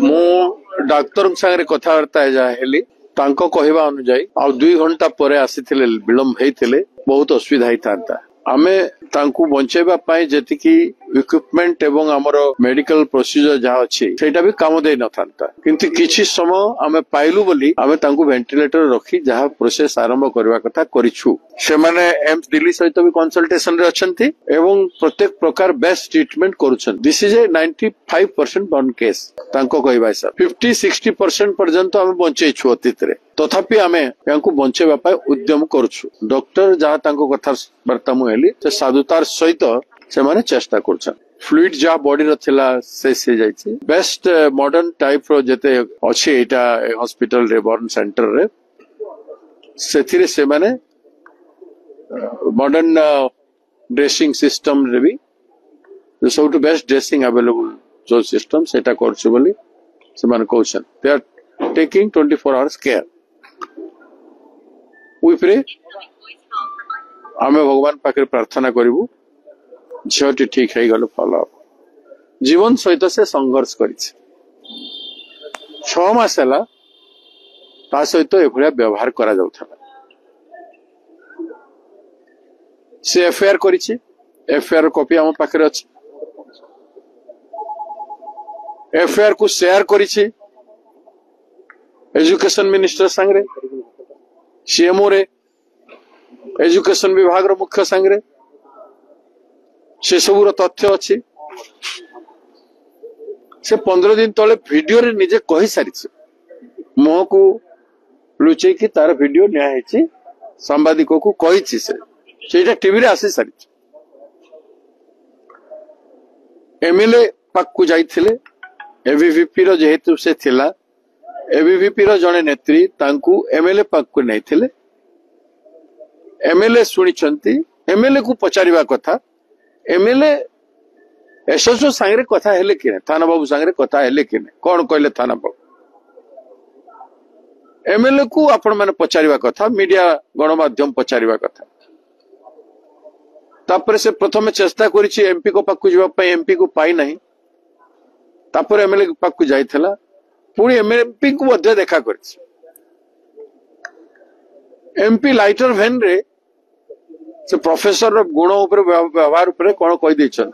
मु डाक्तर सागरे कथबार्ता जहाँ हेली तांको कहवा अनुजाई आ 2 घंटा पर आसीथिले विलंब हेइथिले बहुत असुविधा होता आमे तांकु बंचेबा पाई जेतिकी इक्विपमेंट एवं हमर मेडिकल प्रोसीजर जहाँ अच्छी सेटा भी काम दे न थांता किंतु किछि समय आमे पाइलु बोली आमे तांकु वेंटिलेटर रखी जहाँ प्रोसेस आरंभ करबा कथा करिछु से माने एम्स दिल्ली सहित भी कंसल्टेशन रे अछंती एवं प्रत्येक प्रकार बेस्ट ट्रीटमेंट करूछन this is a 95% burn case तांको कहबा सर 50-60% पर्यंत आमे बंचै छु अतीत रे तथापि आमे यांकु बंचेबा पाई उद्यम करूछु डॉक्टर जहाँ तांको कथा वार्ता मु हेली से साधुतार सहित से माने चेष्टा करछन फ्लूइड जहाँ बॉडी रो थिला से जाइछि बेस्ट मॉडर्न टाइप रो जते अछि एटा हॉस्पिटल रे बर्न सेंटर रे सेथिरे से माने मॉडर्न ड्रेसिंग सिस्टम रे भी सब टू बेस्ट ड्रेसिंग अवेलेबल जो सिस्टम सेटा करछु बोली से माने कहछन they are taking 24 hours care we pray आमे भगवान पाखे प्रार्थना करिवु झीटी ठीक है गल फल जीवन सहित से संघर्ष कर 6 मास है ता सहित एभलिया व्यवहार करा जाउथला से एफआईआर करिछि एफआईआर कॉपी हम पाखे अछि एफआईआर को शेयर करिछि एजुकेशन मिनिस्टर संगरे सीएमओ रे एजुकेशन विभाग रो मुख्य संगरे से सबूर तथ्य अच्छी से 15 दिन तले वीडियो रे निजे कही सारी मुह को लुचे कि तार वीडियो निया सांबादिकों को कही से टीवी रे आसी सारी एमएलए पाक को जाइथिले एबीवीपी रो जेहेतु से थिला एबीवीपी रो जने नेत्री तांकू एमएलए पाक को नहीं थिले एमएलए सुनिचंती एमएलए को पचारिबा कथा एमएलए एसएसओ सांगरे कथा हेले कि थाना बाबू सांगरे कथा हेले कि कौन कहले थाना बाबू एमएलए को आपण माने पचारिबा कथा मीडिया गणमाध्यम पचारिबा कथा तापर से प्रथम चेष्टा करिछि एमपी को पाकु जिबा पई एमपी को पाई नाही तापर एमएलए पाकु जाइथला पुणी एमपी को मध्य देखा करिछि एमपी लाइटर वैन रे से प्रोफेसर गुण उपर व्यवहार उपर कौन कही देछन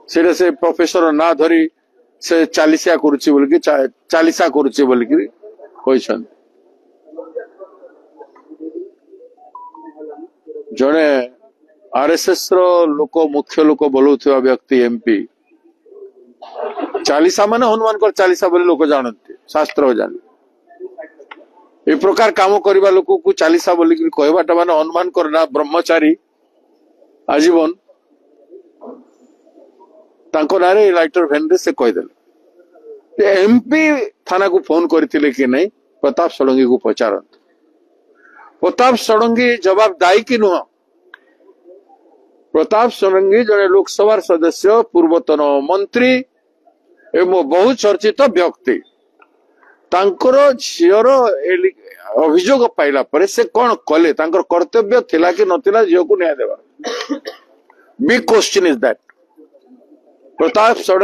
से प्रोफेसर ना धरी से चालीसा करुछि बोल कि चालीसा करुछि बोल कि कहिछन जने आरएसएस रो लोक मुख्य लोक बोलुथवा व्यक्ति एमपी चालीसा माने हनुमान कर चालीसा बोली लोक जानते शास्त्र जान ए प्रकार काम करवा लोक को चालीसा बोली कहवाटा माने हनुमान करना ब्रह्मचारी आजीवन तांको नारे लाइटर वैन रे से कहीदेले एमपी थाना को फोन करथिले कि नहीं प्रताप षडंगी को पचारत प्रताप षडंगी जवाब दायी कि नुह प्रताप षडंगी जने लोकसभा सदस्य पूर्वतन मंत्री एवं बहुत चर्चित व्यक्ति तांकर झीर अभियोग पाइला परे से कौन कले तांकर कर्तव्य थिला कि नथिला झील को न्याय देवा big question is that Pratap Sarangi